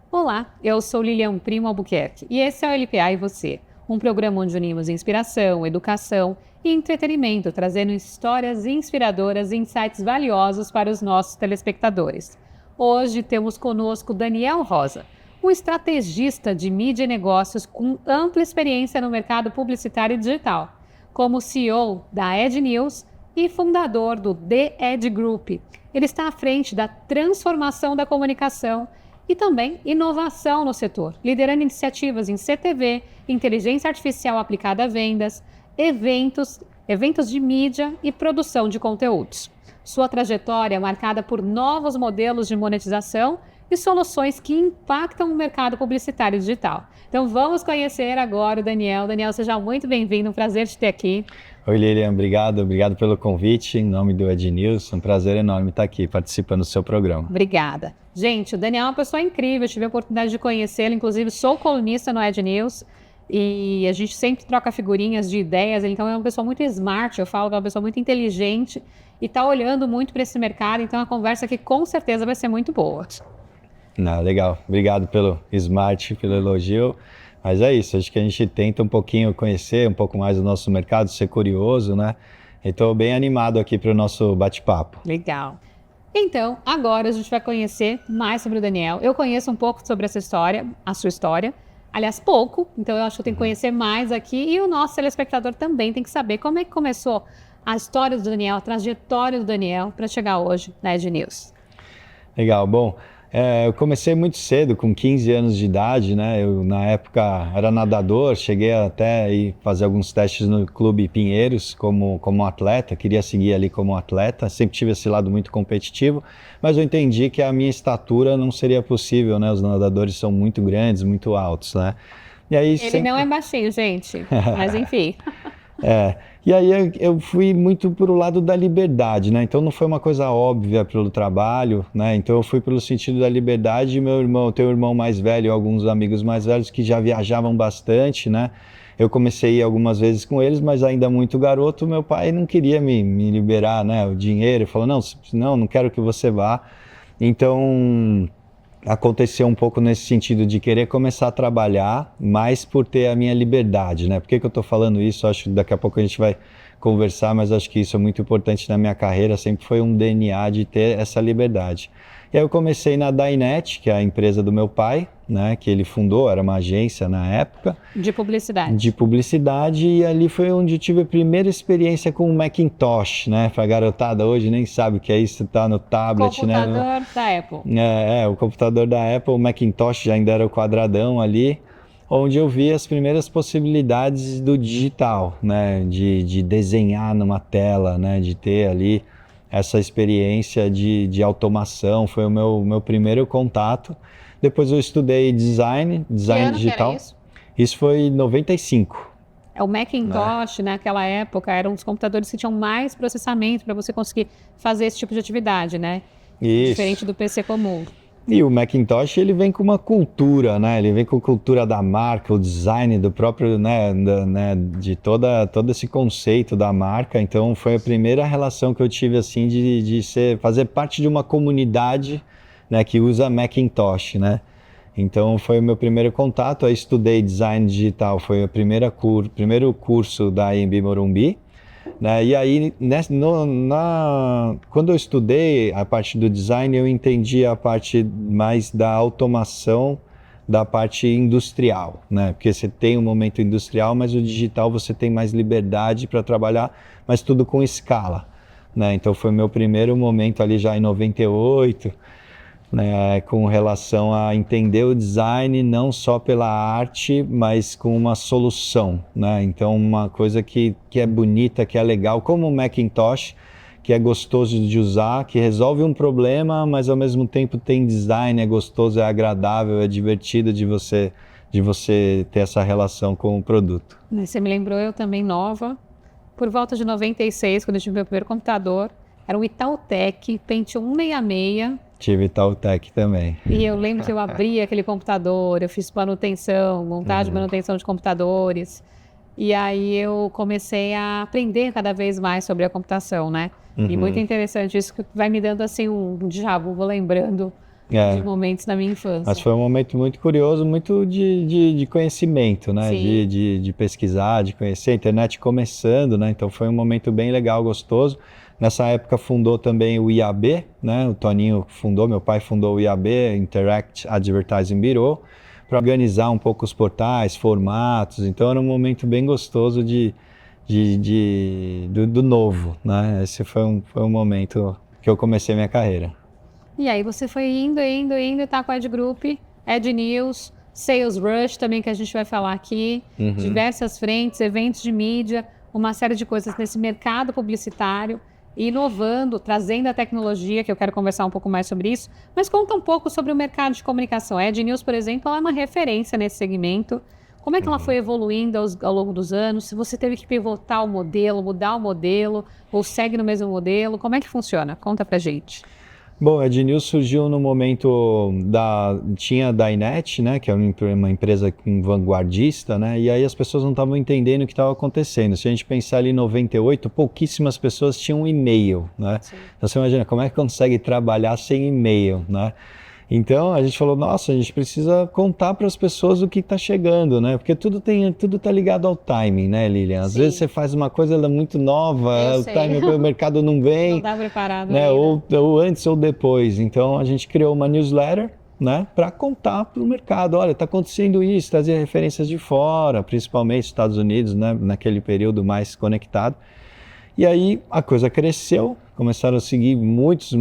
Olá, eu sou Lilian Primo Albuquerque e esse é o LPA e Você, um programa onde unimos inspiração, educação e entretenimento, trazendo histórias inspiradoras e insights valiosos para os nossos telespectadores. Hoje temos conosco Daniel Rosa, um estrategista de mídia e negócios com ampla experiência no mercado publicitário e digital, como CEO da Ed News e fundador do The Ed Group. Ele está à frente da transformação da comunicação e também inovação no setor, liderando iniciativas em CTV, inteligência artificial aplicada a vendas, eventos de mídia e produção de conteúdos. Sua trajetória é marcada por novos modelos de monetização e soluções que impactam o mercado publicitário digital. Então vamos conhecer agora o Daniel. Daniel, seja muito bem-vindo, um prazer te ter aqui. Oi Lilian, obrigado pelo convite, em nome do Ed News, um prazer enorme estar aqui participando do seu programa. Obrigada. Gente, o Daniel é uma pessoa incrível, eu tive a oportunidade de conhecê-lo, inclusive sou colunista no Ed News e a gente sempre troca figurinhas de ideias, então é uma pessoa muito smart, eu falo que é uma pessoa muito inteligente e está olhando muito para esse mercado, então a conversa aqui com certeza vai ser muito boa. Legal, obrigado pelo smart, pelo elogio. Mas é isso, acho que a gente tenta um pouquinho conhecer um pouco mais do nosso mercado, ser curioso, né? Estou bem animado aqui para o nosso bate-papo. Legal. Então, agora a gente vai conhecer mais sobre o Daniel. Eu conheço um pouco sobre essa história, a sua história. Aliás, pouco, então eu acho que eu tenho que conhecer mais aqui. E o nosso telespectador também tem que saber como é que começou a história do Daniel, a trajetória do Daniel para chegar hoje na Ed News. Legal, bom... eu comecei muito cedo, com 15 anos de idade, né? Eu, na época, era nadador, cheguei até a ir fazer alguns testes no Clube Pinheiros como atleta, queria seguir ali como atleta, sempre tive esse lado muito competitivo, mas eu entendi que a minha estatura não seria possível, né? Os nadadores são muito grandes, muito altos, né? E aí, Ele não é baixinho, gente, mas enfim... E aí eu fui muito pro lado da liberdade, né? Então não foi uma coisa óbvia pelo trabalho, né? Então eu fui pelo sentido da liberdade e meu irmão, tenho um irmão mais velho, alguns amigos mais velhos que já viajavam bastante, né? Eu comecei a ir algumas vezes com eles, mas ainda muito garoto, meu pai não queria me liberar, né? O dinheiro, ele falou, não quero que você vá. Então... aconteceu um pouco nesse sentido de querer começar a trabalhar, mais por ter a minha liberdade, né? Por que eu estou falando isso? Acho que daqui a pouco a gente vai conversar, mas acho que isso é muito importante na minha carreira, sempre foi um DNA de ter essa liberdade. E aí eu comecei na Dainet, que é a empresa do meu pai, né? Que ele fundou, era uma agência na época. De publicidade. De publicidade, e ali foi onde eu tive a primeira experiência com o Macintosh, né? Pra garotada hoje nem sabe o que é isso, tá no tablet, né? Computador da Apple. O computador da Apple, o Macintosh já ainda era o quadradão ali, onde eu vi as primeiras possibilidades do digital, né? De desenhar numa tela, né? De ter ali essa experiência de automação, foi o meu primeiro contato. Depois eu estudei design digital. Que era isso? Isso foi em 95. O Macintosh, naquela época, era um dos computadores que tinham mais processamento para você conseguir fazer esse tipo de atividade, né? Isso. Diferente do PC comum. E o Macintosh, ele vem com uma cultura, né? Ele vem com a cultura da marca, o design do próprio, né? De todo esse conceito da marca. Então, foi a primeira relação que eu tive, assim, de fazer parte de uma comunidade, né? Que usa Macintosh, né? Então, foi o meu primeiro contato. Eu estudei design digital, foi o primeiro curso da AMB Morumbi. Né? E aí, quando eu estudei a parte do design, eu entendi a parte mais da automação, da parte industrial, né? Porque você tem um momento industrial, mas o digital você tem mais liberdade para trabalhar, mas tudo com escala, né? Então foi o meu primeiro momento ali já em 98, né, com relação a entender o design não só pela arte, mas com uma solução, né? Então uma coisa que é bonita, que é legal, como o Macintosh, que é gostoso de usar, que resolve um problema, mas ao mesmo tempo tem design, é gostoso, é agradável, é divertido de você ter essa relação com o produto. Você me lembrou, eu também nova, por volta de 96, quando eu tive meu primeiro computador, era um Itautec Pentium 166. Tive Itautec também. E eu lembro que eu abri aquele computador, eu fiz manutenção, montagem de manutenção de computadores. E aí eu comecei a aprender cada vez mais sobre a computação, né? E muito interessante isso, que vai me dando assim um déjà vu, vou lembrando de momentos da minha infância. Mas foi um momento muito curioso, muito de conhecimento, né? De pesquisar, de conhecer a internet começando, né? Então foi um momento bem legal, gostoso. Nessa época fundou também o IAB, né? O Toninho fundou, meu pai fundou o IAB, Interact Advertising Bureau, para organizar um pouco os portais, formatos. Então era um momento bem gostoso do novo, né? Esse foi um momento que eu comecei minha carreira. E aí você foi indo, tá com a Ed Group, Ed News, Sales Rush também, que a gente vai falar aqui, diversas frentes, eventos de mídia, uma série de coisas nesse mercado publicitário, inovando, trazendo a tecnologia, que eu quero conversar um pouco mais sobre isso, mas conta um pouco sobre o mercado de comunicação. A Ed News, por exemplo, ela é uma referência nesse segmento. Como é que ela foi evoluindo ao longo dos anos? Se você teve que pivotar o modelo, mudar o modelo, ou segue no mesmo modelo, como é que funciona? Conta pra gente. Bom, a Ed News surgiu no momento tinha a Dynet, né, que é uma empresa vanguardista, né, e aí as pessoas não estavam entendendo o que estava acontecendo. Se a gente pensar ali em 98, pouquíssimas pessoas tinham e-mail, né? Sim. Então você imagina, como é que consegue trabalhar sem e-mail, né? Então a gente falou, nossa, a gente precisa contar para as pessoas o que está chegando, né? Porque tudo tá ligado ao timing, né, Lilian? Às vezes você faz uma coisa, ela é muito nova, o mercado não vem. Não está preparado, né? Ou antes ou depois. Então a gente criou uma newsletter, né, para contar para o mercado, olha, está acontecendo isso, trazer referências de fora, principalmente Estados Unidos, né, naquele período mais conectado. E aí a coisa cresceu, começaram a seguir muitos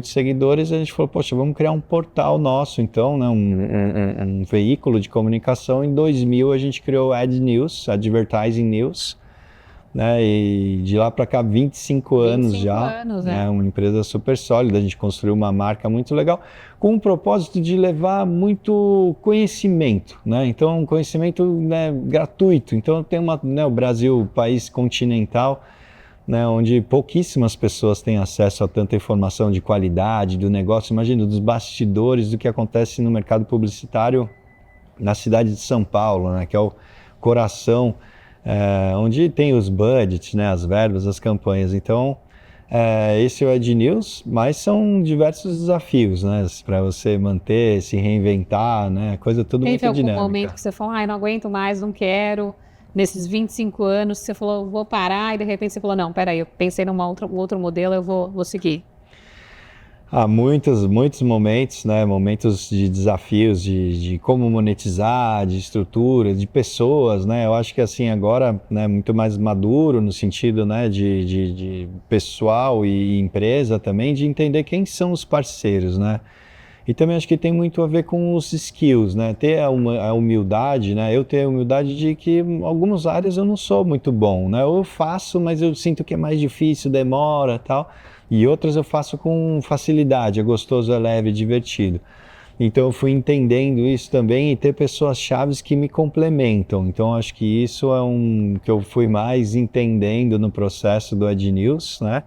seguidores, e a gente falou, poxa, vamos criar um portal nosso, então, né, um veículo de comunicação. Em 2000 a gente criou Ad News, Advertising News, né, e de lá para cá 25 anos já, né, uma empresa super sólida. A gente construiu uma marca muito legal, com o propósito de levar muito conhecimento, né, então um conhecimento, né, gratuito. Então tem o Brasil, país continental, né, onde pouquíssimas pessoas têm acesso a tanta informação de qualidade do negócio. Imagina, dos bastidores do que acontece no mercado publicitário na cidade de São Paulo, né, que é o coração, onde tem os budgets, né, as verbas, as campanhas. Então, esse é o Ed News, mas são diversos desafios, né, para você manter, se reinventar, né, coisa tudo muito dinâmica. Teve algum momento que você falou, não aguento mais, não quero... Nesses 25 anos, você falou, vou parar, e de repente você falou, não, peraí, eu pensei num outro modelo, eu vou seguir. Há muitos momentos, né, momentos de desafios, de como monetizar, de estrutura, de pessoas, né, eu acho que assim agora, né, muito mais maduro no sentido, né, de pessoal e empresa também, de entender quem são os parceiros, né. E também acho que tem muito a ver com os skills, né? Ter a humildade, né? Eu tenho a humildade de que em algumas áreas eu não sou muito bom, né? Eu faço, mas eu sinto que é mais difícil, demora, tal. E outras eu faço com facilidade, é gostoso, é leve, é divertido. Então eu fui entendendo isso também, e ter pessoas chaves que me complementam. Então acho que isso é que eu fui mais entendendo no processo do Ed News, né?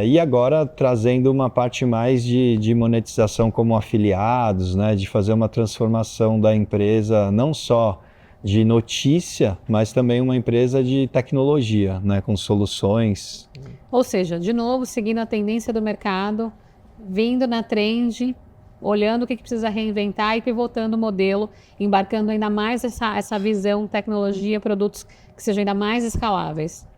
E agora trazendo uma parte mais de monetização como afiliados, né, de fazer uma transformação da empresa não só de notícia, mas também uma empresa de tecnologia, né, com soluções. Ou seja, de novo, seguindo a tendência do mercado, vindo na trend, olhando o que precisa reinventar e pivotando o modelo, embarcando ainda mais essa visão, tecnologia, produtos que sejam ainda mais escaláveis.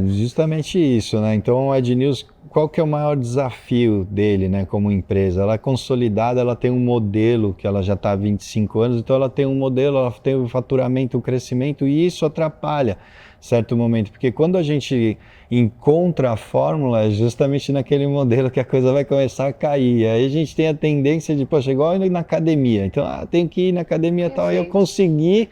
Justamente isso, né? Então o Ed News, qual que é o maior desafio dele, né, como empresa? Ela é consolidada, ela tem um modelo que ela já está há 25 anos, então ela tem um modelo, ela tem o faturamento, o crescimento, e isso atrapalha certo momento, porque quando a gente encontra a fórmula, é justamente naquele modelo que a coisa vai começar a cair. Aí a gente tem a tendência de, poxa, igual na academia, então tenho que ir na academia e tal, aí eu consegui.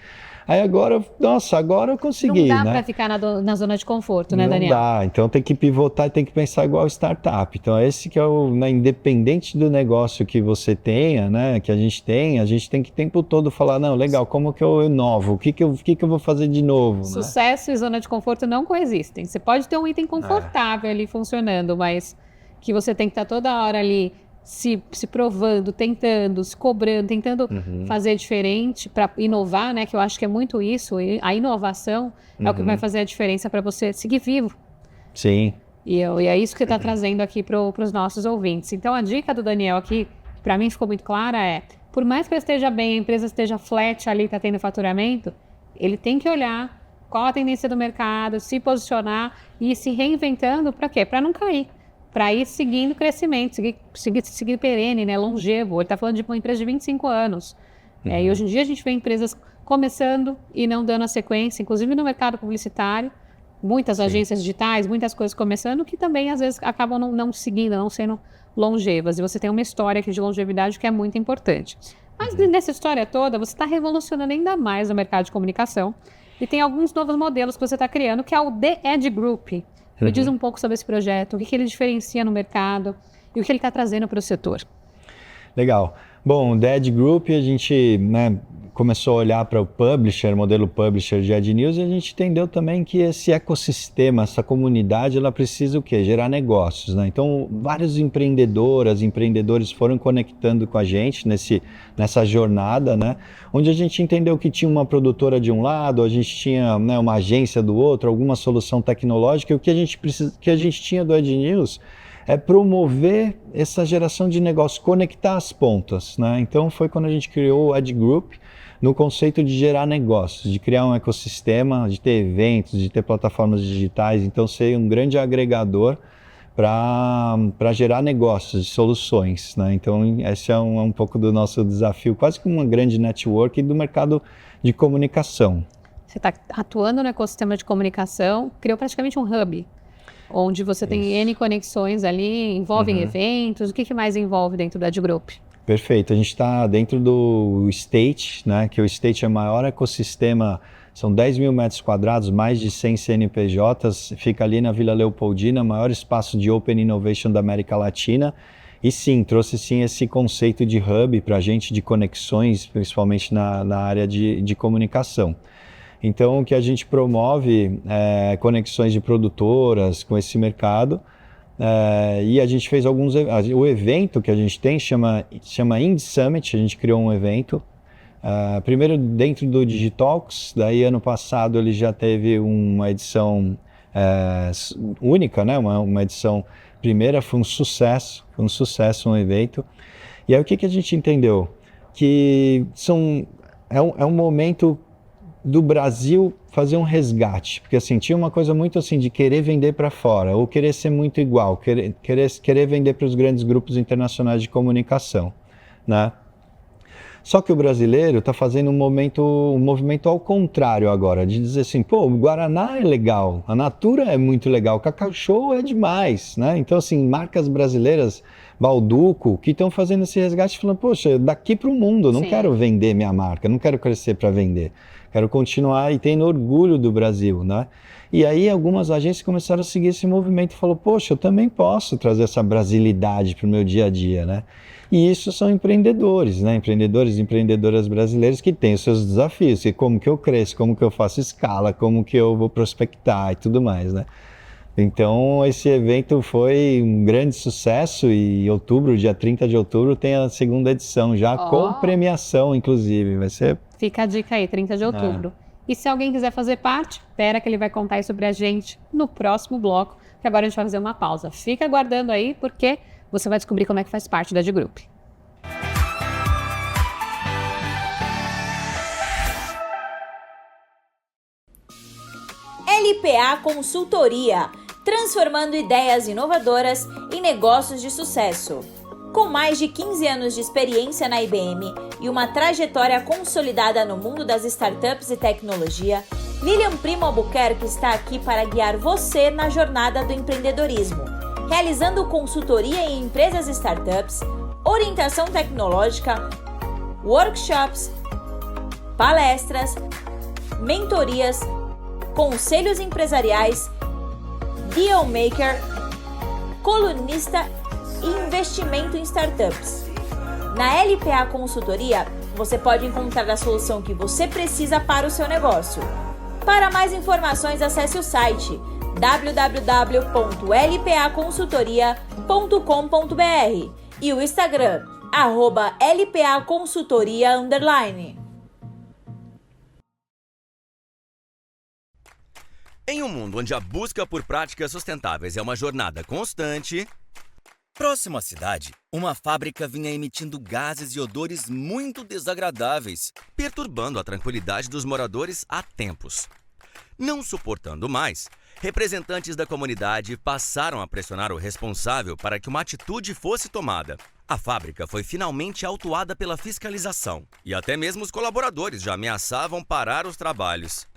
Aí agora, nossa, agora eu consegui, né? Não dá né? para ficar na zona de conforto, né, Daniel? Não dá, então tem que pivotar e tem que pensar igual startup. Então esse que é né, independente do negócio que você tenha, né, que a gente tem que o tempo todo falar, não, legal, como que eu inovo? O que que eu vou fazer de novo? Sucesso, né? E zona de conforto não coexistem. Você pode ter um item confortável ali funcionando, mas que você tem que estar toda hora ali se provando, tentando, se cobrando, tentando fazer diferente para inovar, né? Que eu acho que é muito isso. A inovação é o que vai fazer a diferença para você seguir vivo. Sim. E é isso que você está trazendo aqui para os nossos ouvintes. Então, a dica do Daniel aqui, para mim ficou muito clara, por mais que ele esteja bem, a empresa esteja flat ali, está tendo faturamento, ele tem que olhar qual a tendência do mercado, se posicionar e ir se reinventando para quê? Para não cair, para ir seguindo crescimento, seguir perene, né, longevo. Ele está falando de uma empresa de 25 anos. E hoje em dia a gente vê empresas começando e não dando a sequência, inclusive no mercado publicitário. Muitas agências digitais, muitas coisas começando, que também às vezes acabam não seguindo, não sendo longevas. E você tem uma história aqui de longevidade que é muito importante. Mas nessa história toda, você está revolucionando ainda mais o mercado de comunicação. E tem alguns novos modelos que você está criando, que é o The Edge Group. Me diz um pouco sobre esse projeto, o que ele diferencia no mercado e o que ele está trazendo para o setor. Legal. Bom, o The Edge Group, a gente começou a olhar para o publisher, modelo publisher de Ad News, e a gente entendeu também que esse ecossistema, essa comunidade, ela precisa o quê? Gerar negócios, né? Então, vários empreendedores foram conectando com a gente nessa jornada, né? Onde a gente entendeu que tinha uma produtora de um lado, a gente tinha uma agência do outro, alguma solução tecnológica, e o que a gente tinha do Ad News é promover essa geração de negócio, conectar as pontas, né? Então foi quando a gente criou o Ad Group, no conceito de gerar negócios, de criar um ecossistema, de ter eventos, de ter plataformas digitais, então ser um grande agregador para gerar negócios, soluções, né? Então esse é um pouco do nosso desafio, quase como uma grande network do mercado de comunicação. Você está atuando no ecossistema de comunicação, criou praticamente um hub, onde você tem N conexões ali, envolvem eventos, o que mais envolve dentro do Ad Group? Perfeito, a gente está dentro do State, né, que o State é o maior ecossistema, são 10 mil metros quadrados, mais de 100 CNPJs, fica ali na Vila Leopoldina, maior espaço de Open Innovation da América Latina, e sim, trouxe sim esse conceito de hub para a gente, de conexões, principalmente na área de comunicação. Então, o que a gente promove é conexões de produtoras com esse mercado, e a gente fez o evento que a gente tem chama Indie Summit, a gente criou um evento, primeiro dentro do Digitalks, daí ano passado ele já teve uma edição única, né? Uma edição primeira, foi um sucesso um evento. E aí o que a gente entendeu? Que é um momento do Brasil fazer um resgate, porque assim, tinha uma coisa muito assim de querer vender para fora, ou querer ser muito igual, querer vender para os grandes grupos internacionais de comunicação, né? Só que o brasileiro está fazendo um movimento ao contrário agora, de dizer assim, pô, o Guaraná é legal, a Natura é muito legal, o Cacau Show é demais, né? Então assim, marcas brasileiras, Balduco, que estão fazendo esse resgate, falando, poxa, daqui para o mundo, não quero vender minha marca, não quero crescer para vender. Quero continuar e tendo orgulho do Brasil, né? E aí algumas agências começaram a seguir esse movimento e falou, poxa, eu também posso trazer essa brasilidade para o meu dia a dia, né? E isso são empreendedores, né? Empreendedores e empreendedoras brasileiros que têm os seus desafios, e como que eu cresço, como que eu faço escala, como que eu vou prospectar e tudo mais, né? Então esse evento foi um grande sucesso e em outubro, dia 30 de outubro, tem a segunda edição já com premiação, inclusive, vai ser... Fica a dica aí, 30 de outubro. E se alguém quiser fazer parte, espera que ele vai contar aí sobre a gente no próximo bloco, que agora a gente vai fazer uma pausa. Fica aguardando aí, porque você vai descobrir como é que faz parte da Ad Group. LPA Consultoria, transformando ideias inovadoras em negócios de sucesso. Com mais de 15 anos de experiência na IBM e uma trajetória consolidada no mundo das startups e tecnologia, Lilian Primo Albuquerque está aqui para guiar você na jornada do empreendedorismo, realizando consultoria em empresas e startups, orientação tecnológica, workshops, palestras, mentorias, conselhos empresariais, dealmaker, colunista e investimento em startups. Na LPA Consultoria, você pode encontrar a solução que você precisa para o seu negócio. Para mais informações, acesse o site www.lpaconsultoria.com.br e o Instagram, @lpaconsultoria_. Em um mundo onde a busca por práticas sustentáveis é uma jornada constante... Próximo à cidade, uma fábrica vinha emitindo gases e odores muito desagradáveis, perturbando a tranquilidade dos moradores há tempos. Não suportando mais, representantes da comunidade passaram a pressionar o responsável para que uma atitude fosse tomada. A fábrica foi finalmente autuada pela fiscalização e até mesmo os colaboradores já ameaçavam parar os trabalhos.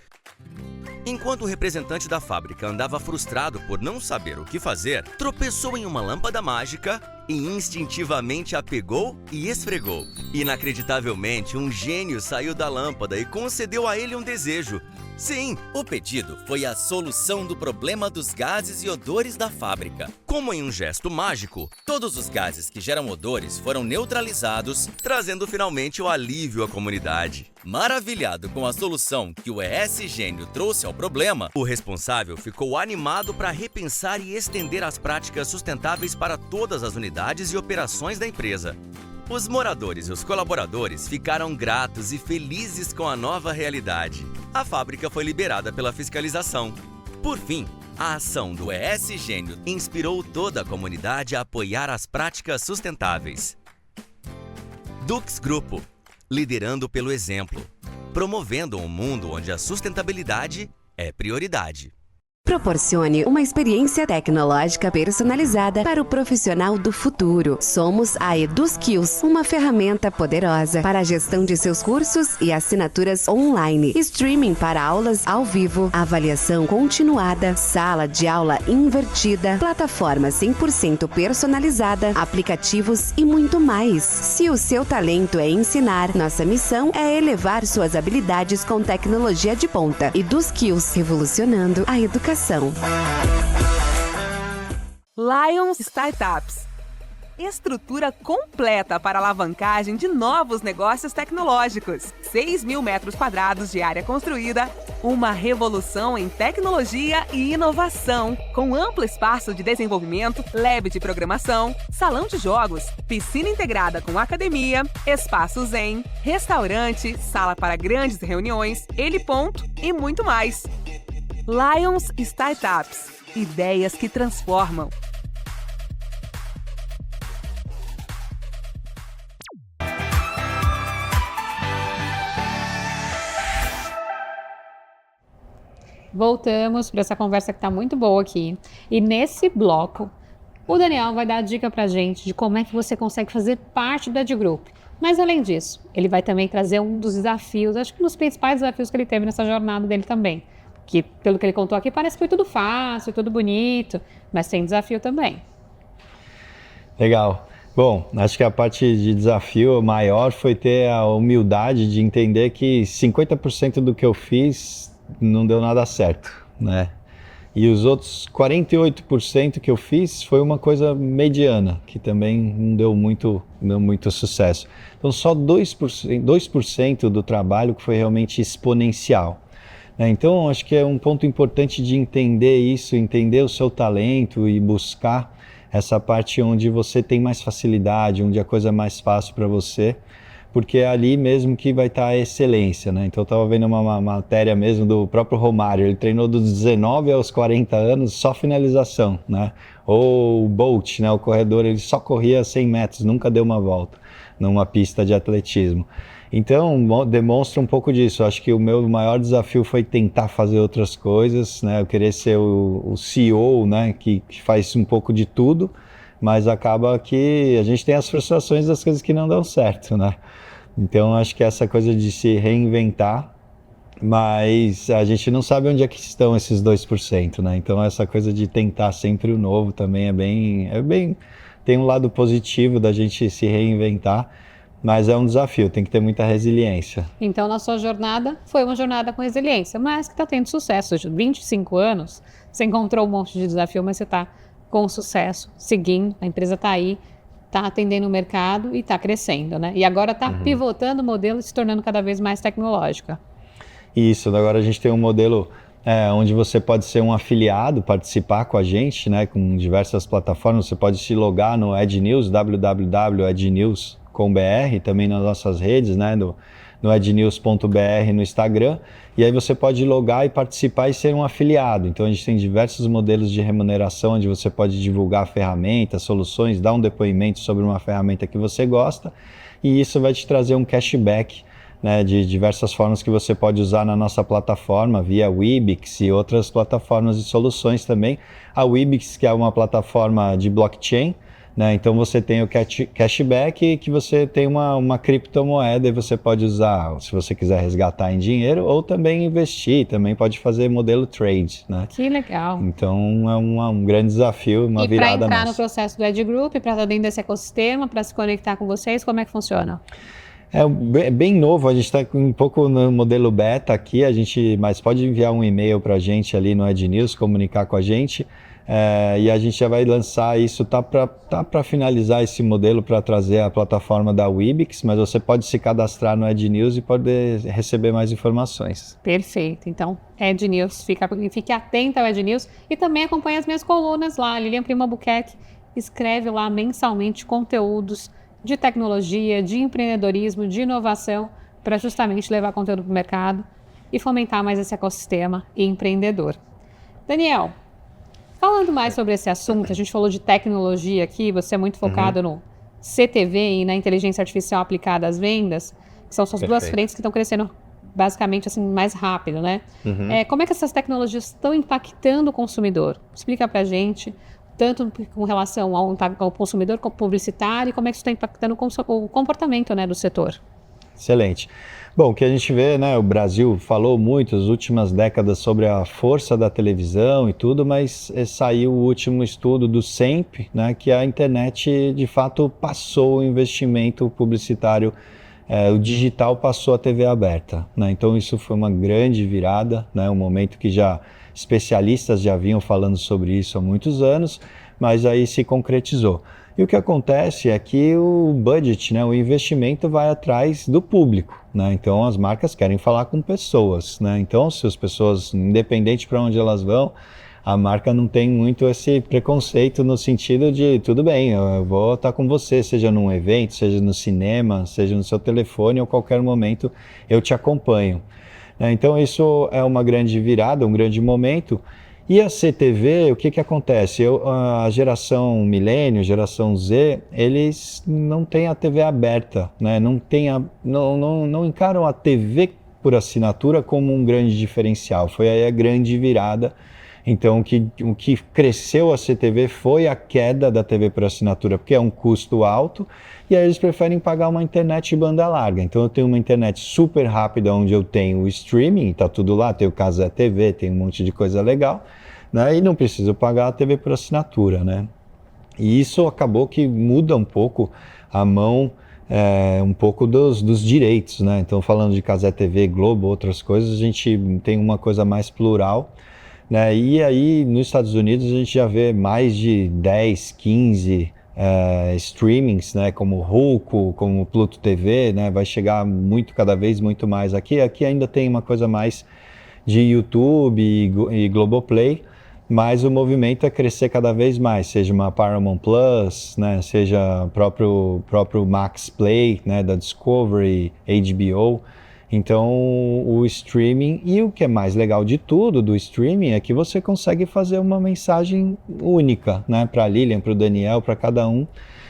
Enquanto o representante da fábrica andava frustrado por não saber o que fazer, tropeçou em uma lâmpada mágica e instintivamente a pegou e esfregou. Inacreditavelmente, um gênio saiu da lâmpada e concedeu a ele um desejo. Sim, o pedido foi a solução do problema dos gases e odores da fábrica. Como em um gesto mágico, todos os gases que geram odores foram neutralizados, trazendo finalmente o alívio à comunidade. Maravilhado com a solução que o ES Gênio trouxe ao problema, o responsável ficou animado para repensar e estender as práticas sustentáveis para todas as unidades e operações da empresa. Os moradores e os colaboradores ficaram gratos e felizes com a nova realidade. A fábrica foi liberada pela fiscalização. Por fim, a ação do ES Gênio inspirou toda a comunidade a apoiar as práticas sustentáveis. Dux Grupo, liderando pelo exemplo, promovendo um mundo onde a sustentabilidade é prioridade. Proporcione uma experiência tecnológica personalizada para o profissional do futuro. Somos a EduSkills, uma ferramenta poderosa para a gestão de seus cursos e assinaturas online, streaming para aulas ao vivo, avaliação continuada, sala de aula invertida, plataforma 100% personalizada, aplicativos e muito mais. Se o seu talento é ensinar, nossa missão é elevar suas habilidades com tecnologia de ponta. EduSkills, revolucionando a educação. Lions Startups. Estrutura completa para alavancagem de novos negócios tecnológicos. 6.000 metros quadrados de área construída. Uma revolução em tecnologia e inovação. Com amplo espaço de desenvolvimento, lab de programação, salão de jogos, piscina integrada com academia, espaço zen, restaurante, sala para grandes reuniões, heliponto e muito mais. Lions Startups. Ideias que transformam. Voltamos para essa conversa que está muito boa aqui. E nesse bloco, o Daniel vai dar a dica para a gente de como é que você consegue fazer parte do Ed Group. Mas além disso, ele vai também trazer um dos desafios, acho que um dos principais desafios que ele teve nessa jornada dele também. Que, pelo que ele contou aqui, parece que foi tudo fácil, tudo bonito, mas tem desafio também. Legal. Bom, acho que a parte de desafio maior foi ter a humildade de entender que 50% do que eu fiz não deu nada certo, né? E os outros 48% que eu fiz foi uma coisa mediana, que também não deu muito sucesso. Então só 2% do trabalho que foi realmente exponencial. Então, acho que é um ponto importante de entender isso, entender o seu talento e buscar essa parte onde você tem mais facilidade, onde a coisa é mais fácil para você, porque é ali mesmo que vai estar a excelência, né? Então, eu estava vendo uma matéria mesmo do próprio Romário, ele treinou dos 19 aos 40 anos só finalização, né? Ou o Bolt, né? O corredor, ele só corria 100 metros, nunca deu uma volta numa pista de atletismo. Então, demonstra um pouco disso. Acho que o meu maior desafio foi tentar fazer outras coisas, né? Eu querer ser o CEO, né? Que faz um pouco de tudo, mas acaba que a gente tem as frustrações das coisas que não dão certo, né? Então, acho que essa coisa de se reinventar, mas a gente não sabe onde é que estão esses 2%, né? Então, essa coisa de tentar sempre o novo também é bem... Tem um lado positivo da gente se reinventar, mas é um desafio, tem que ter muita resiliência. Então, na sua jornada, foi uma jornada com resiliência, mas que está tendo sucesso. De 25 anos, você encontrou um monte de desafio, mas você está com sucesso, seguindo, a empresa está aí, está atendendo o mercado e está crescendo, né? E agora está pivotando o modelo e se tornando cada vez mais tecnológica. Isso, agora a gente tem um modelo onde você pode ser um afiliado, participar com a gente, né? Com diversas plataformas, você pode se logar no Ed News, www.ednews.com.br, também nas nossas redes, né, no ednews.br no Instagram, e aí você pode logar e participar e ser um afiliado. Então a gente tem diversos modelos de remuneração onde você pode divulgar ferramentas, soluções, dar um depoimento sobre uma ferramenta que você gosta, e isso vai te trazer um cashback, né, de diversas formas que você pode usar na nossa plataforma, via Webix e outras plataformas e soluções também. A Webix, que é uma plataforma de blockchain, né, então você tem o cashback, que você tem uma criptomoeda e você pode usar, se você quiser resgatar em dinheiro, ou também investir, também pode fazer modelo trade, né? Que legal. Então é um grande desafio, uma virada E para entrar nossa. no processo do Ed Group, para estar dentro desse ecossistema, para se conectar com vocês, como é que funciona? É bem novo, a gente está um pouco no modelo beta aqui, mas pode enviar um e-mail para a gente ali no Ed News, comunicar com a gente, e a gente já vai lançar isso, tá para finalizar esse modelo para trazer a plataforma da Webix, mas você pode se cadastrar no Ed News e poder receber mais informações. Perfeito, então Ed News, fique atento ao Ed News e também acompanhe as minhas colunas lá. Lilian Primo Albuquerque escreve lá mensalmente conteúdos de tecnologia, de empreendedorismo, de inovação, para justamente levar conteúdo para o mercado e fomentar mais esse ecossistema empreendedor. Daniel, falando mais sobre esse assunto, a gente falou de tecnologia aqui, você é muito focado no CTV e na inteligência artificial aplicada às vendas, que são suas duas frentes que estão crescendo basicamente assim mais rápido, né? Como é que essas tecnologias estão impactando o consumidor? Explica para a gente, tanto com relação ao consumidor como publicitário, e como é que isso está impactando o comportamento, né, do setor. Excelente. Bom, o que a gente vê, né, o Brasil falou muito nas últimas décadas sobre a força da televisão e tudo, mas saiu o último estudo do SEMP, né, que a internet de fato passou o investimento publicitário, o digital passou a TV aberta, né? Então isso foi uma grande virada, né, um momento que especialistas já vinham falando sobre isso há muitos anos, mas aí se concretizou. E o que acontece é que o budget, né, o investimento vai atrás do público, né? Então as marcas querem falar com pessoas, né? Então se as pessoas, independente para onde elas vão, a marca não tem muito esse preconceito no sentido de, tudo bem, eu vou estar com você, seja num evento, seja no cinema, seja no seu telefone, ou qualquer momento eu te acompanho. Então isso é uma grande virada, um grande momento. E a CTV, o que acontece? A geração milênio, geração Z, eles não têm a TV aberta, né? Não encaram a TV por assinatura como um grande diferencial. Foi aí a grande virada. Então o que cresceu a CTV foi a queda da TV por assinatura, porque é um custo alto, e aí eles preferem pagar uma internet de banda larga. Então eu tenho uma internet super rápida, onde eu tenho o streaming, tá tudo lá, tem o Casé TV, tem um monte de coisa legal, né? E não preciso pagar a TV por assinatura, né? E isso acabou que muda um pouco a mão, um pouco dos direitos, né? Então falando de Casé TV, Globo, outras coisas, a gente tem uma coisa mais plural, né? E aí nos Estados Unidos a gente já vê mais de 10, 15 streamings, né? Como Roku, como Pluto TV, né? Vai chegar cada vez muito mais aqui. Aqui ainda tem uma coisa mais de YouTube e Globoplay, mas o movimento é crescer cada vez mais, seja uma Paramount Plus, né? Seja próprio Max Play, né? Da Discovery, HBO. Então o streaming, e o que é mais legal de tudo do streaming é que você consegue fazer uma mensagem única, né, para a Lilian, para o Daniel, para cada um.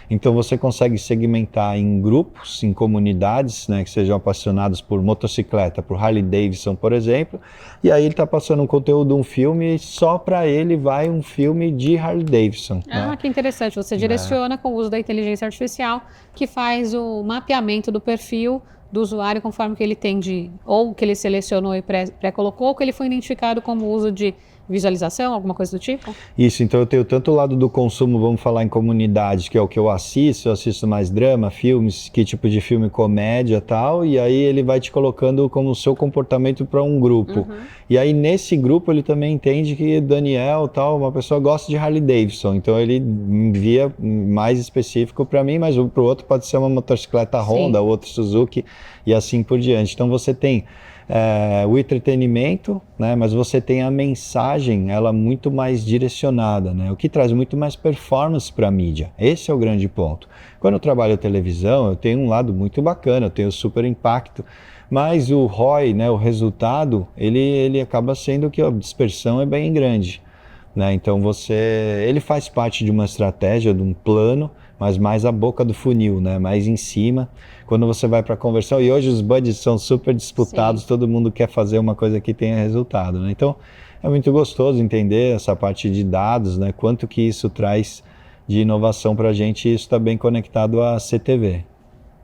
Então você consegue segmentar em grupos, em comunidades, né, que sejam apaixonados por motocicleta, por Harley Davidson, por exemplo, e aí ele está passando um conteúdo, um filme, e só para ele vai um filme de Harley Davidson. Né? Que interessante, você direciona com o uso da inteligência artificial, que faz o mapeamento do perfil do usuário conforme que ele tem ou que ele selecionou e pré-colocou, ou que ele foi identificado como uso de visualização, alguma coisa do tipo? Isso, então eu tenho tanto o lado do consumo, vamos falar em comunidade, que é o que eu assisto mais drama, filmes, que tipo de filme, comédia e tal, e aí ele vai te colocando como o seu comportamento para um grupo. E aí nesse grupo ele também entende que Daniel, tal, uma pessoa gosta de Harley Davidson, então ele envia mais específico para mim, mas para o outro pode ser uma motocicleta Honda, outro Suzuki, e assim por diante. Então você tem o entretenimento, né? Mas você tem a mensagem, ela muito mais direcionada, né? O que traz muito mais performance para a mídia. Esse é o grande ponto. Quando eu trabalho televisão, eu tenho um lado muito bacana, eu tenho super impacto, mas o ROI, né, o resultado, ele acaba sendo que a dispersão é bem grande, né? Então ele faz parte de uma estratégia, de um plano, mas mais a boca do funil, né? Mais em cima. Quando você vai para a conversão, e hoje os budgets são super disputados, todo mundo quer fazer uma coisa que tenha resultado, né? Então é muito gostoso entender essa parte de dados, né? Quanto que isso traz de inovação para a gente, e isso está bem conectado à CTV.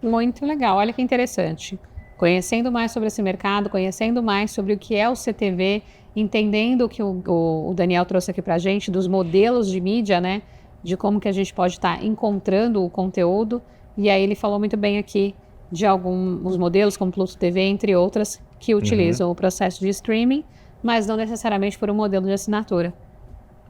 Muito legal, olha que interessante. Conhecendo mais sobre esse mercado, conhecendo mais sobre o que é o CTV, entendendo o que o Daniel trouxe aqui para a gente, dos modelos de mídia, né? De como que a gente pode estar encontrando o conteúdo. E aí ele falou muito bem aqui de alguns modelos, como Pluto TV, entre outras, que utilizam o processo de streaming, mas não necessariamente por um modelo de assinatura.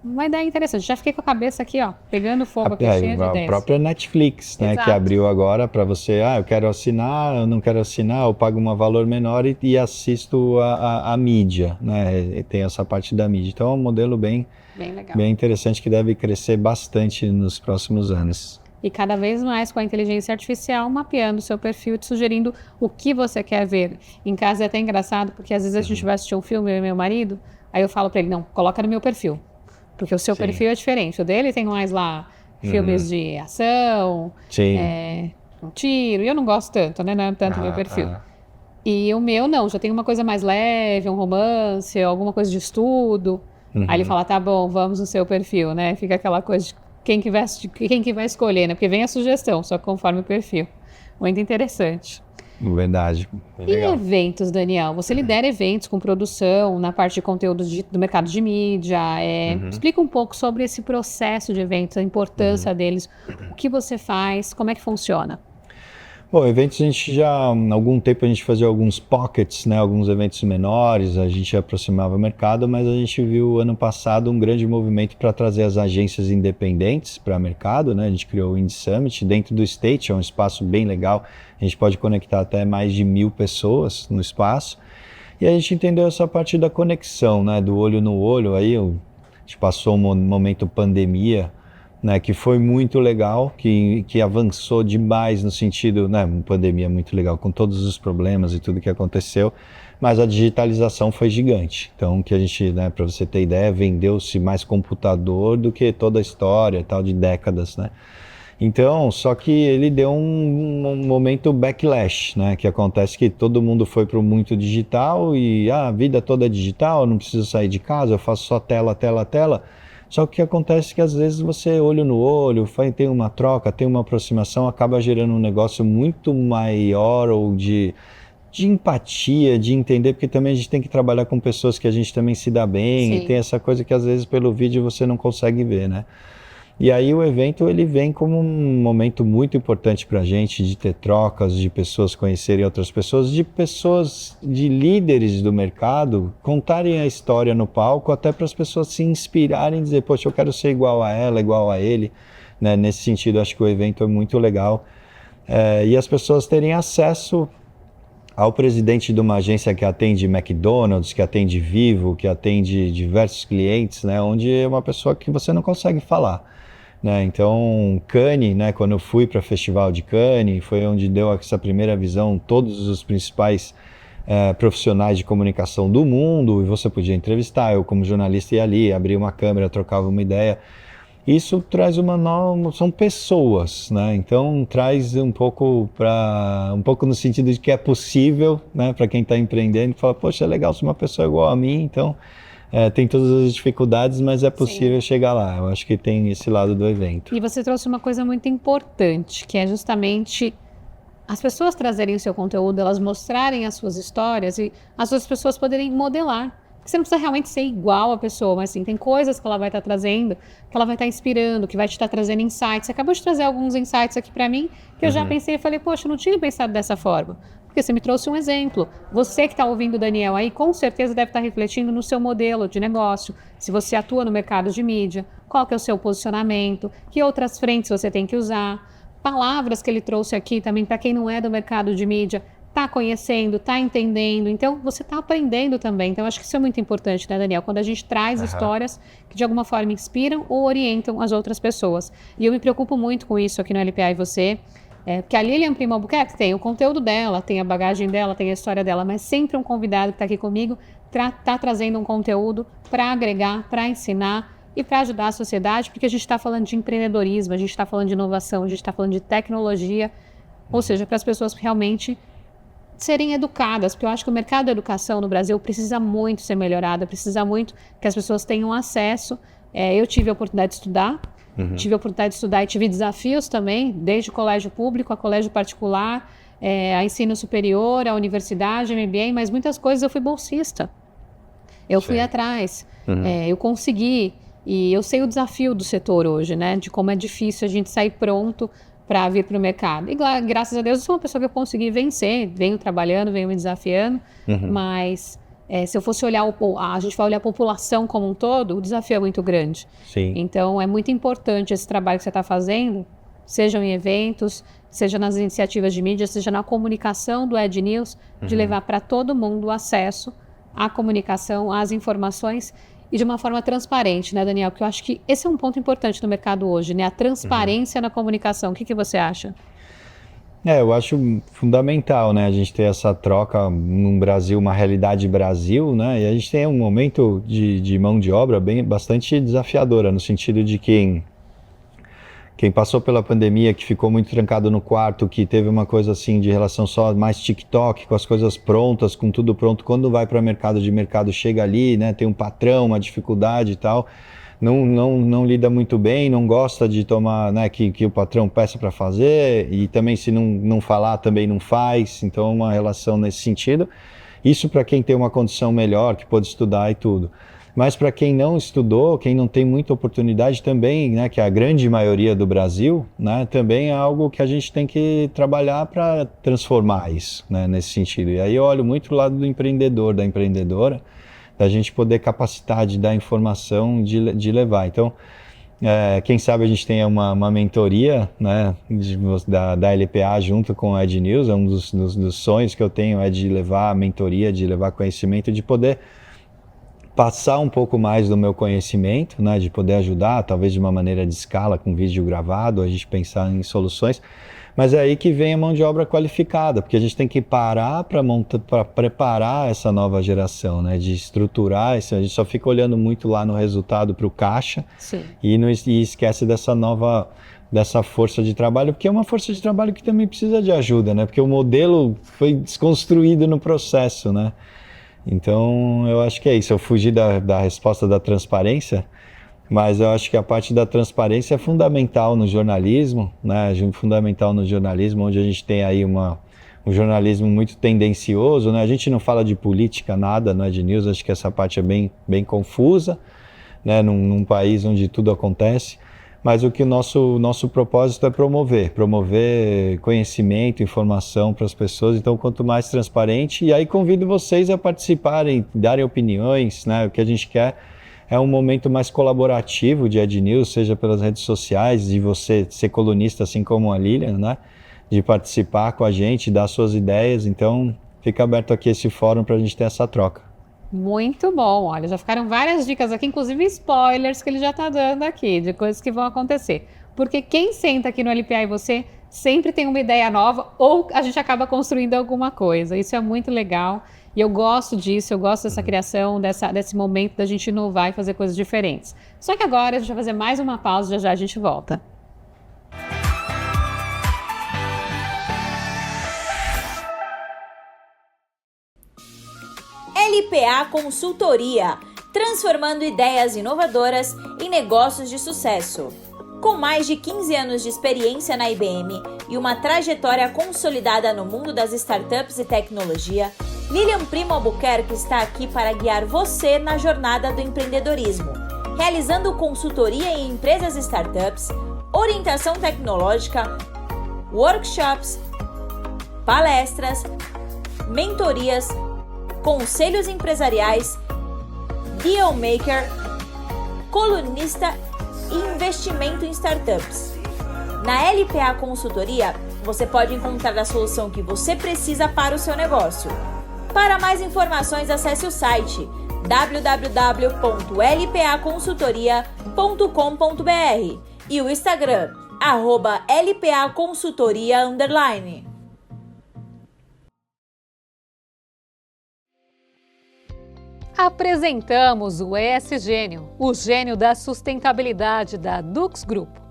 Uma ideia interessante. Já fiquei com a cabeça aqui, ó, pegando fogo aqui, cheia de A ideias. própria Netflix, né, que abriu agora para você, eu quero assinar, eu não quero assinar, eu pago um valor menor e assisto a mídia, né, e tem essa parte da mídia. Então é um modelo bem legal, bem interessante, que deve crescer bastante nos próximos anos. E cada vez mais com a inteligência artificial mapeando o seu perfil e te sugerindo o que você quer ver. Em casa é até engraçado, porque às vezes a gente vai assistir um filme, eu e meu marido, aí eu falo para ele, não, coloca no meu perfil. Porque o seu perfil é diferente. O dele tem mais lá filmes de ação, um tiro. E eu não gosto tanto, né? Não é tanto meu perfil. E o meu não, já tem uma coisa mais leve, um romance, alguma coisa de estudo. Aí ele fala, tá bom, vamos no seu perfil, né? Fica aquela coisa de quem que vai escolher, né? Porque vem a sugestão, só conforme o perfil. Muito interessante. Verdade. E eventos, Daniel? Você lidera eventos com produção na parte de conteúdo do mercado de mídia. Explica um pouco sobre esse processo de eventos, a importância deles, o que você faz, como é que funciona? Bom, eventos a gente já, há algum tempo a gente fazia alguns pockets, né, alguns eventos menores, a gente aproximava o mercado, mas a gente viu ano passado um grande movimento para trazer as agências independentes para o mercado, né? A gente criou o Indie Summit dentro do State, é um espaço bem legal, a gente pode conectar até mais de 1.000 pessoas no espaço, e a gente entendeu essa parte da conexão, né, do olho no olho. Aí a gente passou um momento pandemia, né, que foi muito legal, que avançou demais no sentido, né, uma pandemia muito legal, com todos os problemas e tudo que aconteceu, mas a digitalização foi gigante. Então, que a gente, né, para você ter ideia, vendeu-se mais computador do que toda a história, tal, de décadas, né. Então, só que ele deu um momento backlash, né, que acontece que todo mundo foi para o muito digital e a vida toda é digital, eu não preciso sair de casa, eu faço só tela, tela, tela. Só que o que acontece é que às vezes você olho no olho, tem uma troca, tem uma aproximação, acaba gerando um negócio muito maior, ou de empatia, de entender, porque também a gente tem que trabalhar com pessoas que a gente também se dá bem, e tem essa coisa que às vezes pelo vídeo você não consegue ver, né? E aí o evento ele vem como um momento muito importante para a gente, de ter trocas, de pessoas conhecerem outras pessoas, de líderes do mercado, contarem a história no palco, até para as pessoas se inspirarem e dizer, poxa, eu quero ser igual a ela, igual a ele, né? Nesse sentido, acho que o evento é muito legal. E as pessoas terem acesso ao presidente de uma agência que atende McDonald's, que atende Vivo, que atende diversos clientes, né? Onde é uma pessoa que você não consegue falar. Né? Então, Cannes, né, quando eu fui para o Festival de Cannes, foi onde deu essa primeira visão, todos os principais profissionais de comunicação do mundo, e você podia entrevistar, eu como jornalista ia ali, abria uma câmera, trocava uma ideia. Isso traz são pessoas, né? Então traz um pouco no sentido de que é possível, né, para quem está empreendendo, fala, poxa, é legal se uma pessoa é igual a mim, então tem todas as dificuldades, mas é possível chegar lá. Eu acho que tem esse lado do evento. E você trouxe uma coisa muito importante, que é justamente as pessoas trazerem o seu conteúdo, elas mostrarem as suas histórias e as outras pessoas poderem modelar. Você não precisa realmente ser igual a pessoa, mas sim, tem coisas que ela vai estar trazendo, que ela vai estar inspirando, que vai te estar trazendo insights. Você acabou de trazer alguns insights aqui para mim, que eu já pensei e falei, poxa, eu não tinha pensado dessa forma. Porque você me trouxe um exemplo. Você que está ouvindo o Daniel aí, com certeza deve estar refletindo no seu modelo de negócio. Se você atua no mercado de mídia, qual que é o seu posicionamento, que outras frentes você tem que usar. Palavras que ele trouxe aqui também, para quem não é do mercado de mídia, está conhecendo, está entendendo, então você está aprendendo também. Então, acho que isso é muito importante, né, Daniel? Quando a gente traz histórias que de alguma forma inspiram ou orientam as outras pessoas. E eu me preocupo muito com isso aqui no LPA e você, porque a Lilian Primo Albuquerque tem o conteúdo dela, tem a bagagem dela, tem a história dela, mas sempre um convidado que está aqui comigo está trazendo um conteúdo para agregar, para ensinar e para ajudar a sociedade, porque a gente está falando de empreendedorismo, a gente está falando de inovação, a gente está falando de tecnologia, ou seja, para as pessoas realmente serem educadas, porque eu acho que o mercado da educação no Brasil precisa muito ser melhorado, precisa muito que as pessoas tenham acesso. Eu tive a oportunidade de estudar, e tive desafios também, desde o colégio público a colégio particular, a ensino superior, a universidade, MBA, mas muitas coisas eu fui bolsista. Eu fui atrás, eu consegui, e eu sei o desafio do setor hoje, né, de como é difícil a gente sair pronto para vir para o mercado. E graças a Deus eu sou uma pessoa que eu consegui vencer, venho trabalhando, venho me desafiando, mas se eu fosse olhar, a gente vai olhar a população como um todo, o desafio é muito grande. Sim. Então é muito importante esse trabalho que você está fazendo, sejam em eventos, seja nas iniciativas de mídia, seja na comunicação do Ed News, de levar para todo mundo o acesso à comunicação, às informações, e de uma forma transparente, né, Daniel? Porque eu acho que esse é um ponto importante no mercado hoje, né? A transparência na comunicação. O que você acha? Eu acho fundamental, né? A gente ter essa troca no Brasil, uma realidade Brasil, né? E a gente tem um momento de mão de obra bastante desafiadora, no sentido de quem passou pela pandemia, que ficou muito trancado no quarto, que teve uma coisa assim de relação só mais TikTok, com as coisas prontas, com tudo pronto, quando vai para mercado chega ali, né, tem um patrão, uma dificuldade e tal, não lida muito bem, não gosta de tomar, né, que o patrão peça para fazer, e também se não falar, também não faz, então uma relação nesse sentido. Isso para quem tem uma condição melhor, que pode estudar e tudo. Mas para quem não estudou, quem não tem muita oportunidade também, né, que é a grande maioria do Brasil, né, também é algo que a gente tem que trabalhar para transformar isso, né, nesse sentido. E aí eu olho muito o lado do empreendedor, da empreendedora, da gente poder capacitar, de dar informação, de levar. Então, quem sabe a gente tenha uma mentoria, né, da LPA junto com a Ed News. É um dos sonhos que eu tenho, é de levar a mentoria, de levar conhecimento, de poder passar um pouco mais do meu conhecimento, né, de poder ajudar, talvez de uma maneira de escala, com vídeo gravado, a gente pensar em soluções, mas é aí que vem a mão de obra qualificada, porque a gente tem que parar para preparar essa nova geração, né, de estruturar, a gente só fica olhando muito lá no resultado para o caixa. Sim. E esquece dessa força de trabalho, porque é uma força de trabalho que também precisa de ajuda, né, porque o modelo foi desconstruído no processo, né. Então, eu acho que é isso. Eu fugi da resposta da transparência, mas eu acho que a parte da transparência é fundamental no jornalismo, né? Fundamental no jornalismo, onde a gente tem aí um jornalismo muito tendencioso, né? A gente não fala de política, nada no Ed News, acho que essa parte é bem confusa, né? Num país onde tudo acontece. Mas o que o nosso propósito é promover conhecimento, informação para as pessoas. Então, quanto mais transparente, e aí convido vocês a participarem, darem opiniões, né? O que a gente quer é um momento mais colaborativo de Ed News, seja pelas redes sociais, de você ser colunista, assim como a Lilian, né? De participar com a gente, dar suas ideias. Então, fica aberto aqui esse fórum para a gente ter essa troca. Muito bom, olha, já ficaram várias dicas aqui, inclusive spoilers que ele já está dando aqui, de coisas que vão acontecer. Porque quem senta aqui no LPA e você sempre tem uma ideia nova ou a gente acaba construindo alguma coisa. Isso é muito legal e eu gosto disso, eu gosto dessa criação, desse momento da gente inovar e fazer coisas diferentes. Só que agora a gente vai fazer mais uma pausa, já a gente volta. LPA Consultoria, transformando ideias inovadoras em negócios de sucesso. Com mais de 15 anos de experiência na IBM e uma trajetória consolidada no mundo das startups e tecnologia, Lilian Primo Albuquerque está aqui para guiar você na jornada do empreendedorismo, realizando consultoria em empresas e startups, orientação tecnológica, workshops, palestras, mentorias, conselhos empresariais, deal maker, colunista e investimento em startups. Na LPA Consultoria, você pode encontrar a solução que você precisa para o seu negócio. Para mais informações, acesse o site www.lpaconsultoria.com.br e o Instagram, @lpaconsultoria_. Apresentamos o ESGênio, o gênio da sustentabilidade da Dux Grupo.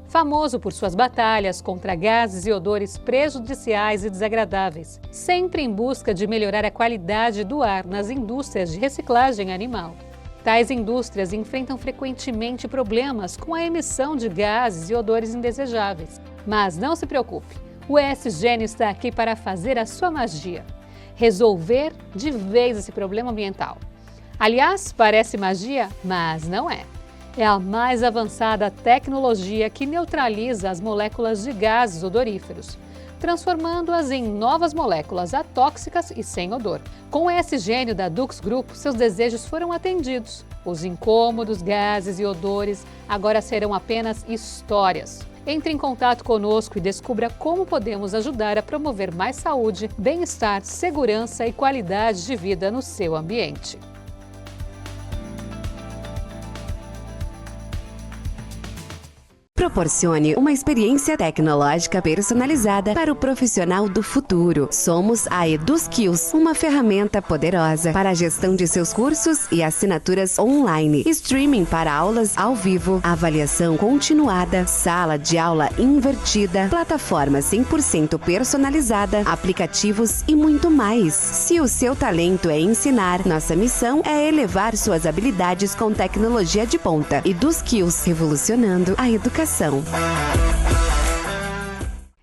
Famoso por suas batalhas contra gases e odores prejudiciais e desagradáveis, sempre em busca de melhorar a qualidade do ar nas indústrias de reciclagem animal. Tais indústrias enfrentam frequentemente problemas com a emissão de gases e odores indesejáveis. Mas não se preocupe, o ESGênio está aqui para fazer a sua magia. Resolver de vez esse problema ambiental. Aliás, parece magia, mas não é. É a mais avançada tecnologia que neutraliza as moléculas de gases odoríferos, transformando-as em novas moléculas atóxicas e sem odor. Com o ESGênio da Dux Group, seus desejos foram atendidos. Os incômodos, gases e odores agora serão apenas histórias. Entre em contato conosco e descubra como podemos ajudar a promover mais saúde, bem-estar, segurança e qualidade de vida no seu ambiente. Proporcione uma experiência tecnológica personalizada para o profissional do futuro. Somos a EduSkills, uma ferramenta poderosa para a gestão de seus cursos e assinaturas online, streaming para aulas ao vivo, avaliação continuada, sala de aula invertida, plataforma 100% personalizada, aplicativos e muito mais. Se o seu talento é ensinar, nossa missão é elevar suas habilidades com tecnologia de ponta. EduSkills, revolucionando a educação.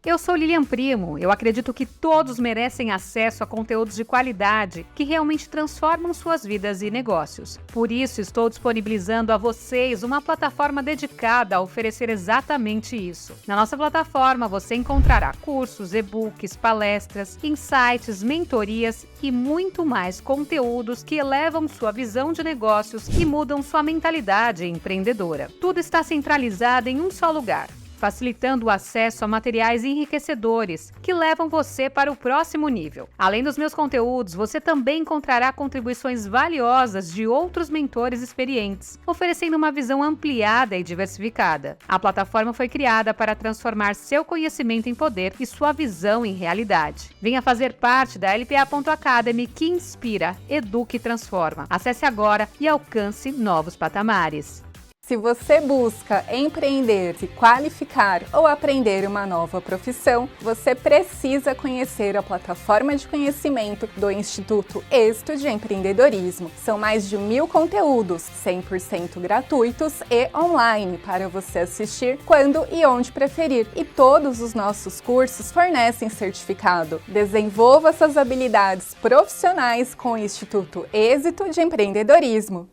Eu sou Lilian Primo. Eu acredito que todos merecem acesso a conteúdos de qualidade que realmente transformam suas vidas e negócios. Por isso, estou disponibilizando a vocês uma plataforma dedicada a oferecer exatamente isso. Na nossa plataforma, você encontrará cursos, e-books, palestras, insights, mentorias e muito mais conteúdos que elevam sua visão de negócios e mudam sua mentalidade empreendedora. Tudo está centralizado em um só lugar, facilitando o acesso a materiais enriquecedores que levam você para o próximo nível. Além dos meus conteúdos, você também encontrará contribuições valiosas de outros mentores experientes, oferecendo uma visão ampliada e diversificada. A plataforma foi criada para transformar seu conhecimento em poder e sua visão em realidade. Venha fazer parte da LPA.Academy, que inspira, educa e transforma. Acesse agora e alcance novos patamares. Se você busca empreender, se qualificar ou aprender uma nova profissão, você precisa conhecer a plataforma de conhecimento do Instituto Êxito de Empreendedorismo. São mais de 1000 conteúdos, 100% gratuitos e online, para você assistir quando e onde preferir. E todos os nossos cursos fornecem certificado. Desenvolva suas habilidades profissionais com o Instituto Êxito de Empreendedorismo.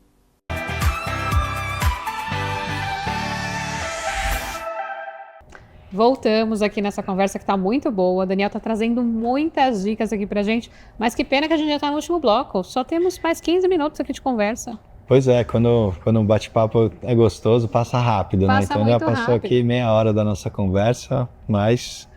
Voltamos aqui nessa conversa que está muito boa. O Daniel está trazendo muitas dicas aqui pra gente, mas que pena que a gente já está no último bloco. Só temos mais 15 minutos aqui de conversa. Pois é, quando o bate-papo é gostoso, passa rápido, né? Passa Então já muito passou rápido. aqui meia hora da nossa conversa, mas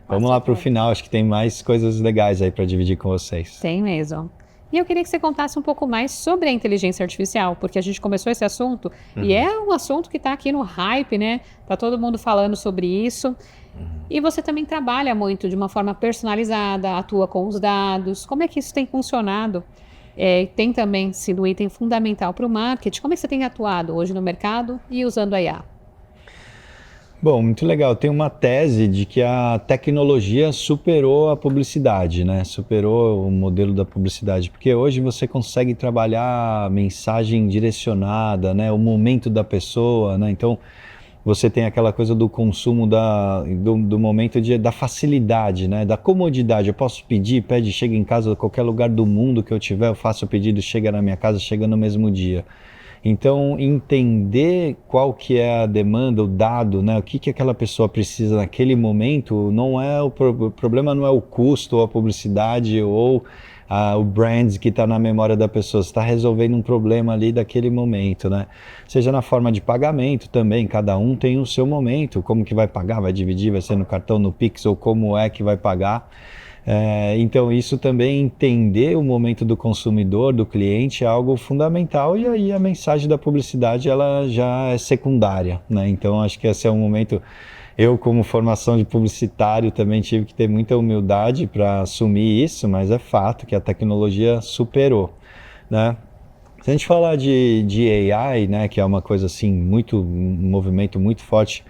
vamos lá para o final. Acho que tem mais coisas legais aí para dividir com vocês. Tem mesmo. E eu queria que você contasse um pouco mais sobre a inteligência artificial, porque a gente começou esse assunto e é um assunto que está aqui no hype, né? Tá todo mundo falando sobre isso. E você também trabalha muito de uma forma personalizada, atua com os dados. Como é que isso tem funcionado? Tem também sido um item fundamental para o marketing. Como é que você tem atuado hoje no mercado e usando a IA? Bom, muito legal. Tem uma tese de que a tecnologia superou a publicidade, né? Superou o modelo da publicidade, porque hoje você consegue trabalhar a mensagem direcionada, né? O momento da pessoa, né? Então, você tem aquela coisa do consumo do momento da facilidade, né? Da comodidade. Eu posso pedir, chega em casa, qualquer lugar do mundo que eu tiver, eu faço o pedido, chega na minha casa, chega no mesmo dia. Então, entender qual que é a demanda, o dado, né? O que aquela pessoa precisa naquele momento, não é o problema não é o custo ou a publicidade ou o brand que está na memória da pessoa, você está resolvendo um problema ali daquele momento, né? Seja na forma de pagamento também, cada um tem o seu momento, como que vai pagar, vai dividir, vai ser no cartão, no Pix, ou como é que vai pagar. Então isso também, entender o momento do consumidor, do cliente, é algo fundamental, e aí a mensagem da publicidade ela já é secundária, né? Então acho que esse é um momento, eu como formação de publicitário também tive que ter muita humildade para assumir isso, mas é fato que a tecnologia superou, né? Se a gente falar de AI, né, que é uma coisa assim, um movimento muito forte.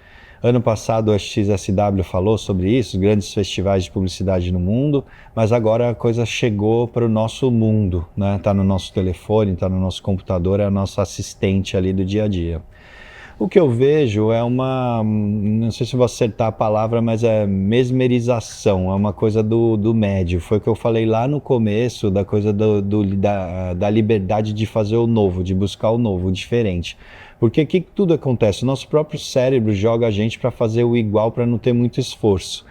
Ano passado a XSW falou sobre isso, grandes festivais de publicidade no mundo, mas agora a coisa chegou para o nosso mundo, né? Tá no nosso telefone, tá no nosso computador, é a nossa assistente ali do dia a dia. O que eu vejo é não sei se vou acertar a palavra, mas é mesmerização, é uma coisa do médio. Foi o que eu falei lá no começo, da coisa da liberdade de fazer o novo, de buscar o novo, o diferente. Porque o que tudo acontece? O nosso próprio cérebro joga a gente para fazer o igual, para não ter muito esforço.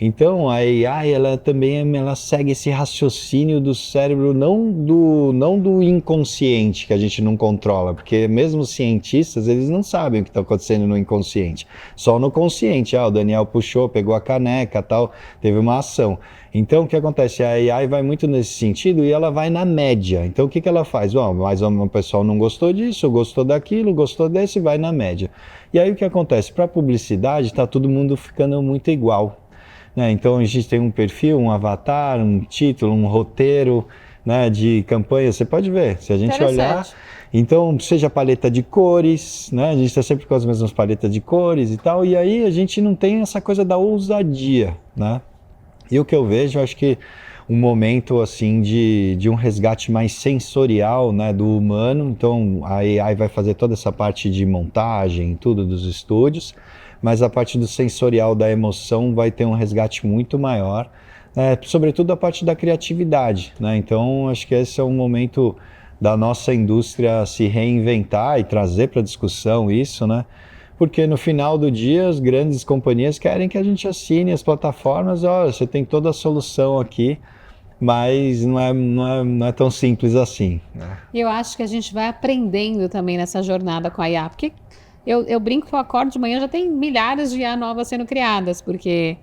Então a AI, ela segue esse raciocínio do cérebro, não do inconsciente, que a gente não controla, porque mesmo os cientistas, eles não sabem o que está acontecendo no inconsciente, só no consciente. O Daniel puxou, pegou a caneca, tal, teve uma ação. Então o que acontece? A AI vai muito nesse sentido e ela vai na média. Então o que ela faz? Mas o pessoal não gostou disso, gostou daquilo, gostou desse, vai na média. E aí o que acontece? Para a publicidade está todo mundo ficando muito igual. Então a gente tem um perfil, um avatar, um título, um roteiro, né, de campanha, você pode ver, se a gente olhar. Então, seja paleta de cores, né, a gente está sempre com as mesmas paletas de cores e tal, e aí a gente não tem essa coisa da ousadia, né? E o que eu vejo, acho que um momento assim de um resgate mais sensorial, né, do humano. Então a AI vai fazer toda essa parte de montagem, tudo dos estúdios, mas a parte do sensorial, da emoção, vai ter um resgate muito maior, né, sobretudo a parte da criatividade, né? Então acho que esse é um momento da nossa indústria se reinventar e trazer para a discussão isso, né? Porque no final do dia as grandes companhias querem que a gente assine as plataformas, olha, você tem toda a solução aqui, mas não é tão simples assim, né? E eu acho que a gente vai aprendendo também nessa jornada com a IA, porque eu brinco que eu acordo de manhã, já tem milhares de IA novas sendo criadas, porque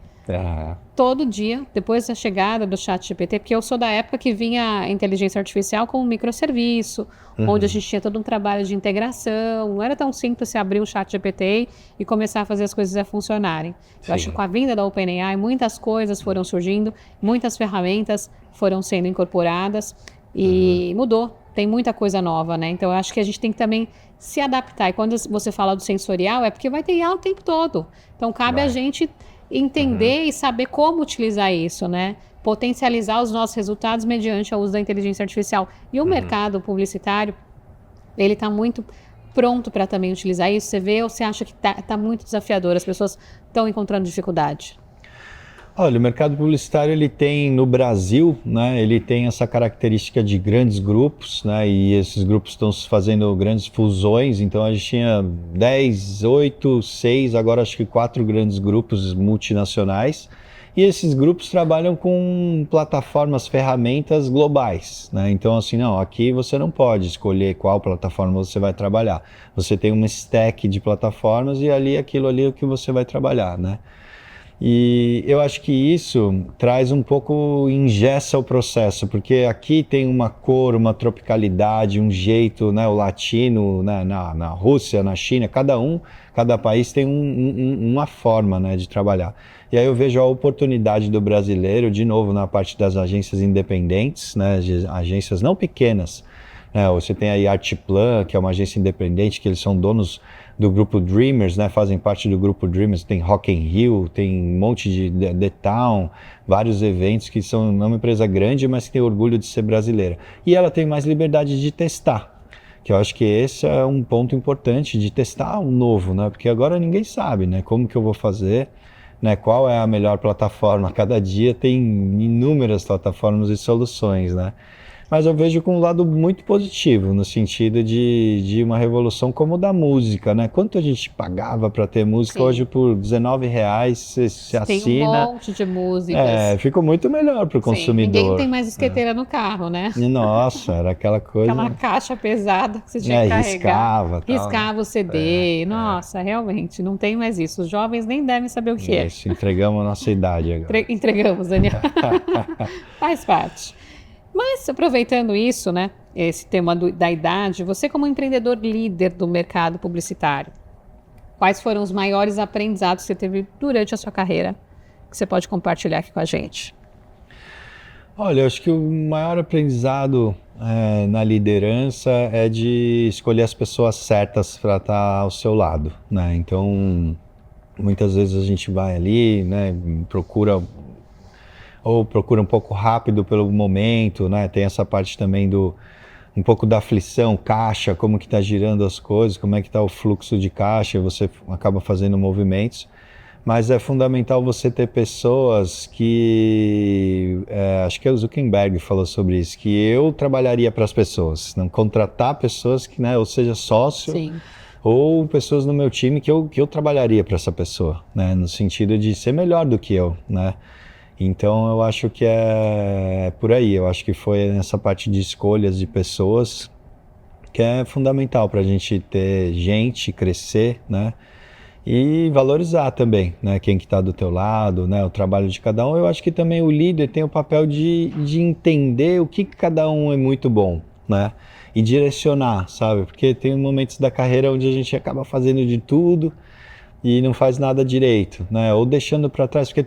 todo dia, depois da chegada do ChatGPT, porque eu sou da época que vinha a inteligência artificial como um microserviço, onde a gente tinha todo um trabalho de integração, não era tão simples você abrir o ChatGPT e começar a fazer as coisas a funcionarem. Eu acho que com a vinda da OpenAI, muitas coisas foram surgindo, muitas ferramentas foram sendo incorporadas e mudou, tem muita coisa nova, né? Então eu acho que a gente tem que também se adaptar, e quando você fala do sensorial, é porque vai ter IA o tempo todo, então cabe a gente entender e saber como utilizar isso, né? Potencializar os nossos resultados mediante o uso da inteligência artificial. E o mercado publicitário, ele está muito pronto para também utilizar isso. Você vê ou você acha que tá muito desafiador? As pessoas estão encontrando dificuldade? Olha, o mercado publicitário, ele tem no Brasil, né, ele tem essa característica de grandes grupos, né, e esses grupos estão fazendo grandes fusões. Então a gente tinha 10, 8, 6, agora acho que 4 grandes grupos multinacionais, e esses grupos trabalham com plataformas, ferramentas globais, né? Então assim, não, aqui você não pode escolher qual plataforma você vai trabalhar, você tem uma stack de plataformas e aquilo ali é o que você vai trabalhar, né? E eu acho que isso traz um pouco, engessa o processo, porque aqui tem uma cor, uma tropicalidade, um jeito, né, o latino, né, na Rússia, na China, cada país tem uma forma, né, de trabalhar. E aí eu vejo a oportunidade do brasileiro, de novo, na parte das agências independentes, né, agências não pequenas, né, você tem aí Artplan, que é uma agência independente, que eles são donos do grupo Dreamers, né, fazem parte do grupo Dreamers, tem Rock in Rio, tem um monte de The Town, vários eventos que são uma empresa grande, mas que tem orgulho de ser brasileira. E ela tem mais liberdade de testar, que eu acho que esse é um ponto importante, de testar o novo, né, porque agora ninguém sabe, né, como que eu vou fazer, né, qual é a melhor plataforma. Cada dia tem inúmeras plataformas e soluções, né. Mas eu vejo com um lado muito positivo, no sentido de uma revolução como o da música, né? Quanto a gente pagava para ter música, Sim. hoje por R$19 você Tem um assina. monte de músicas. Ficou muito melhor para o Sim, consumidor. ninguém tem mais disqueteira no carro, né? E, nossa, era aquela coisa... Aquela caixa pesada que você tinha que carregar. Riscava. Tal. Riscava o CD. Nossa, realmente, não tem mais isso. Os jovens nem devem saber o que é. Isso, entregamos a nossa idade agora. Entregamos, Daniel. Faz parte. Mas aproveitando isso, né, esse tema da idade, você como empreendedor líder do mercado publicitário, quais foram os maiores aprendizados que você teve durante a sua carreira que você pode compartilhar aqui com a gente? Olha, eu acho que o maior aprendizado na liderança é de escolher as pessoas certas para estar ao seu lado, né? Então, muitas vezes a gente vai ali, né, procura um pouco rápido pelo momento, né? Tem essa parte também um pouco da aflição, caixa, como que está girando as coisas, como é que está o fluxo de caixa, você acaba fazendo movimentos. Mas é fundamental você ter pessoas que, acho que o Zuckerberg falou sobre isso, que eu trabalharia para as pessoas, não contratar pessoas que, né, ou seja, sócio. Sim. Ou pessoas no meu time que eu trabalharia para essa pessoa, né, no sentido de ser melhor do que eu, né. Então eu acho que é por aí, eu acho que foi nessa parte de escolhas de pessoas que é fundamental para a gente ter gente, crescer, né? E valorizar também, né? Quem que está do teu lado, né? O trabalho de cada um. Eu acho que também o líder tem o papel de entender o que cada um é muito bom, né? E direcionar, sabe? Porque tem momentos da carreira onde a gente acaba fazendo de tudo e não faz nada direito, né? Ou deixando para trás, porque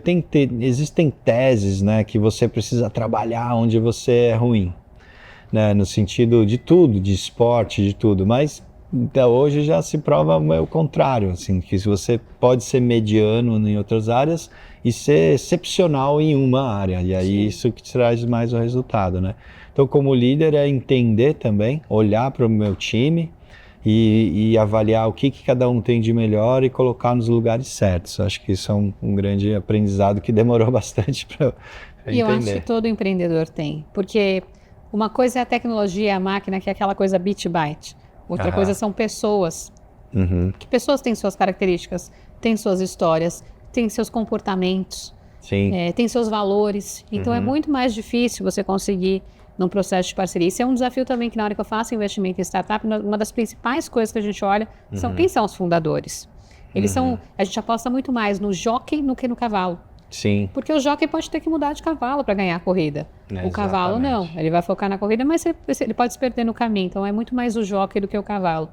existem teses, né, que você precisa trabalhar onde você é ruim, né, no sentido de tudo, de esporte, de tudo, mas até hoje já se prova o contrário, assim, que você pode ser mediano em outras áreas e ser excepcional em uma área, e aí isso que traz mais o resultado, né? Então, como líder, é entender também, olhar para o meu time, e avaliar o que cada um tem de melhor e colocar nos lugares certos. Acho que isso é um grande aprendizado que demorou bastante para entender. E eu acho que todo empreendedor tem, porque uma coisa é a tecnologia, a máquina, que é aquela coisa bit byte. Outra coisa são pessoas. Que pessoas têm suas características, têm suas histórias, têm seus comportamentos, têm seus valores. Então é muito mais difícil você conseguir num processo de parceria. Isso é um desafio também que na hora que eu faço investimento em startup, uma das principais coisas que a gente olha são quem são os fundadores. Eles são, a gente aposta muito mais no jockey do que no cavalo. Sim. Porque o jockey pode ter que mudar de cavalo para ganhar a corrida. O cavalo não, ele vai focar na corrida, mas ele pode se perder no caminho. Então é muito mais o jockey do que o cavalo.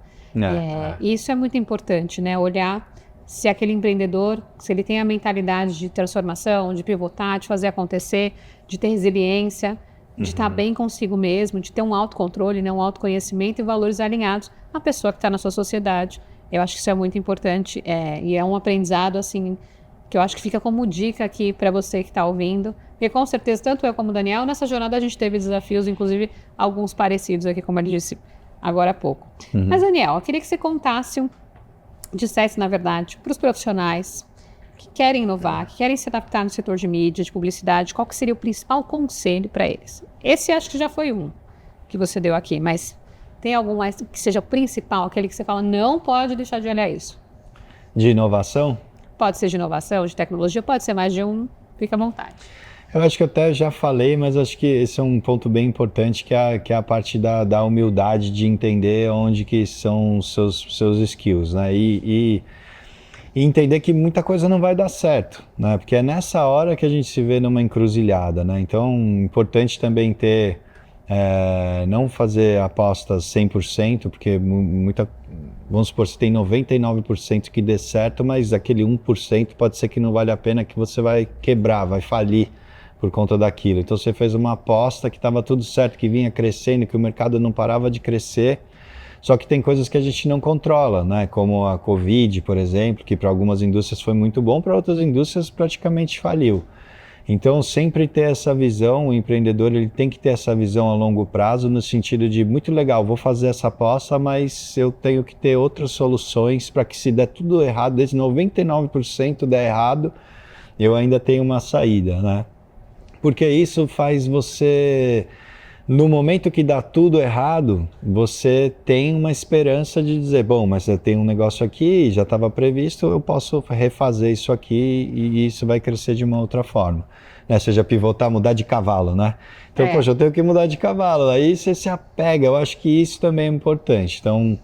E isso é muito importante, né? Olhar se aquele empreendedor, se ele tem a mentalidade de transformação, de pivotar, de fazer acontecer, de ter resiliência, de estar bem consigo mesmo, de ter um autocontrole, né, um autoconhecimento e valores alinhados à pessoa que está na sua sociedade. Eu acho que isso é muito importante e é um aprendizado, assim, que eu acho que fica como dica aqui para você que está ouvindo. Porque com certeza, tanto eu como o Daniel, nessa jornada a gente teve desafios, inclusive alguns parecidos aqui, como ele disse agora há pouco. Mas, Daniel, eu queria que você dissesse, na verdade, para os profissionais que querem inovar, que querem se adaptar no setor de mídia, de publicidade, qual que seria o principal conselho para eles? Esse acho que já foi um que você deu aqui, mas tem algum mais que seja o principal, aquele que você fala, não pode deixar de olhar isso? De inovação? Pode ser de inovação, de tecnologia, pode ser mais de um, fica à vontade. Eu acho que eu até já falei, mas acho que esse é um ponto bem importante, que é a parte da humildade de entender onde que são os seus skills, né? E entender que muita coisa não vai dar certo, né? Porque é nessa hora que a gente se vê numa encruzilhada, né? Então, importante também ter, não fazer apostas 100%, porque vamos supor, você tem 99% que dê certo, mas aquele 1% pode ser que não vale a pena, que você vai quebrar, vai falir por conta daquilo. Então, você fez uma aposta que estava tudo certo, que vinha crescendo, que o mercado não parava de crescer. Só que tem coisas que a gente não controla, né? Como a Covid, por exemplo, que para algumas indústrias foi muito bom, para outras indústrias praticamente faliu. Então, sempre ter essa visão, o empreendedor ele tem que ter essa visão a longo prazo, no sentido de, muito legal, vou fazer essa aposta, mas eu tenho que ter outras soluções para que, se der tudo errado, desde 99% der errado, eu ainda tenho uma saída, né? Porque isso faz você No momento que dá tudo errado, você tem uma esperança de dizer, bom, mas eu tenho um negócio aqui, já estava previsto, eu posso refazer isso aqui e isso vai crescer de uma outra forma. Né? Seja pivotar, mudar de cavalo, né? Então, poxa, eu tenho que mudar de cavalo. Aí você se apega, eu acho que isso também é importante. Então,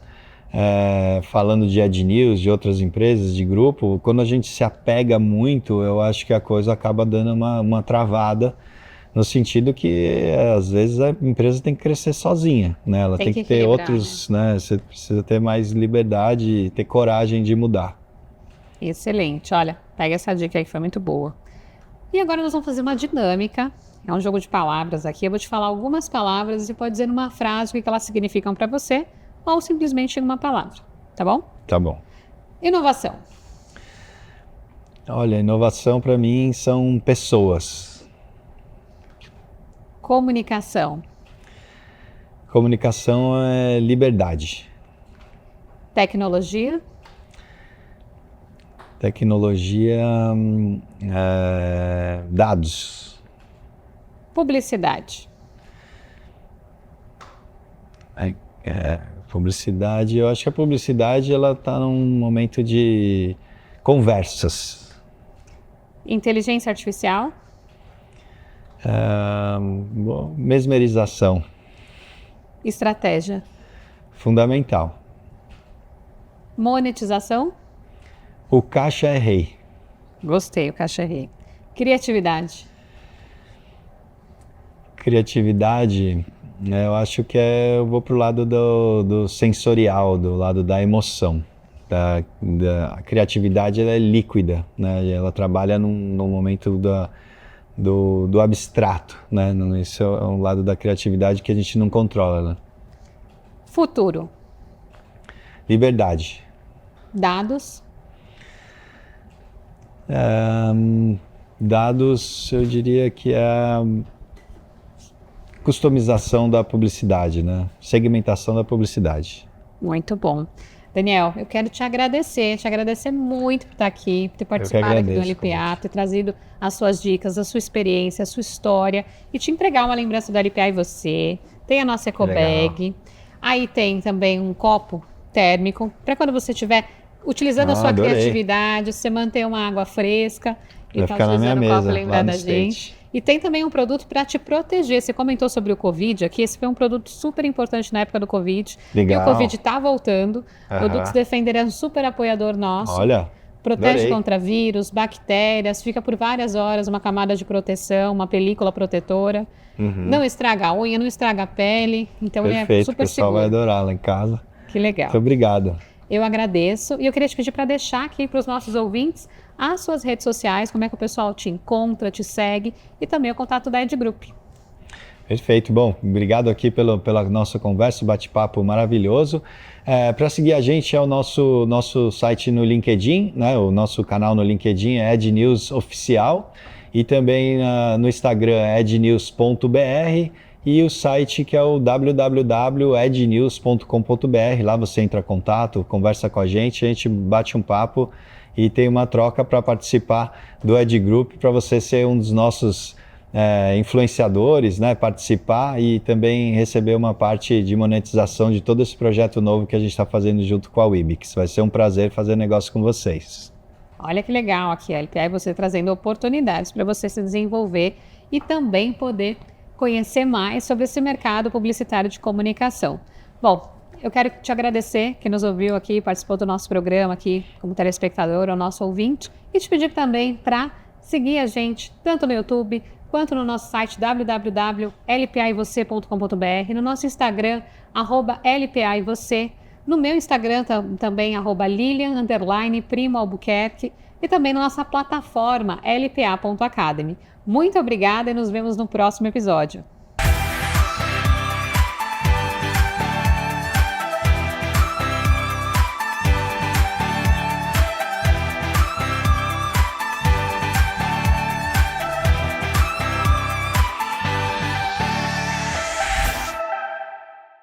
falando de Ed News, de outras empresas, de grupo, quando a gente se apega muito, eu acho que a coisa acaba dando uma travada, no sentido que, às vezes, a empresa tem que crescer sozinha, né? Ela tem que ter outros, né? Você precisa ter mais liberdade, ter coragem de mudar. Excelente. Olha, pega essa dica aí que foi muito boa. E agora nós vamos fazer uma dinâmica. É um jogo de palavras aqui. Eu vou te falar algumas palavras e você pode dizer numa frase o que elas significam para você ou simplesmente em uma palavra. Tá bom? Tá bom. Inovação. Olha, inovação para mim são pessoas. Comunicação. Comunicação é liberdade. Tecnologia. Tecnologia, dados. Publicidade. Publicidade, eu acho que a publicidade ela está num momento de conversas. Inteligência artificial. Mesmerização. Estratégia. Fundamental. Monetização. O caixa é rei. Gostei, o caixa é rei. Criatividade. Criatividade, eu acho que eu vou pro lado do sensorial, do lado da emoção. A criatividade ela é líquida, né? Ela trabalha no momento do abstrato, né? Isso é um lado da criatividade que a gente não controla, né? Futuro. Liberdade. Dados. Dados, eu diria que é a customização da publicidade, né? Segmentação da publicidade. Muito bom. Daniel, eu quero te agradecer muito por estar aqui, por ter participado aqui do LPA, por ter trazido as suas dicas, a sua experiência, a sua história e te entregar uma lembrança do LPA e você. Tem a nossa ecobag, aí tem também um copo térmico para quando você estiver utilizando a sua criatividade, você manter uma água fresca e tá utilizando o copo, lembrar da gente. E tem também um produto para te proteger. Você comentou sobre o Covid aqui, esse foi um produto super importante na época do Covid. Legal. E o Covid está voltando. Produtos Defender é um super apoiador nosso. Olha, protege contra vírus, bactérias, fica por várias horas uma camada de proteção, uma película protetora. Não estraga a unha, não estraga a pele. Então ele é super seguro. O pessoal vai adorar lá em casa. Que legal. Muito obrigado. Eu agradeço e eu queria te pedir para deixar aqui para os nossos ouvintes as suas redes sociais, como é que o pessoal te encontra, te segue e também o contato da Ed Group. Perfeito, bom, obrigado aqui pela nossa conversa, bate-papo maravilhoso. Para seguir a gente é o nosso site no LinkedIn, né? O nosso canal no LinkedIn é Ed News Oficial e também no Instagram ednews.br. E o site que é o www.ednews.com.br. Lá você entra em contato, conversa com a gente bate um papo e tem uma troca para participar do Ed Group, para você ser um dos nossos influenciadores, né? Participar e também receber uma parte de monetização de todo esse projeto novo que a gente está fazendo junto com a Wibix. Vai ser um prazer fazer negócio com vocês. Olha que legal aqui, a LPA, você trazendo oportunidades para você se desenvolver e também poder conhecer mais sobre esse mercado publicitário de comunicação. Bom, eu quero te agradecer que nos ouviu aqui, participou do nosso programa aqui como telespectador ou nosso ouvinte e te pedir também para seguir a gente tanto no YouTube quanto no nosso site www.lpaivocê.com.br, no nosso Instagram @lpaivocê, no meu Instagram também @Lilian_Primo_Albuquerque e também na nossa plataforma lpa.academy. Muito obrigada e nos vemos no próximo episódio.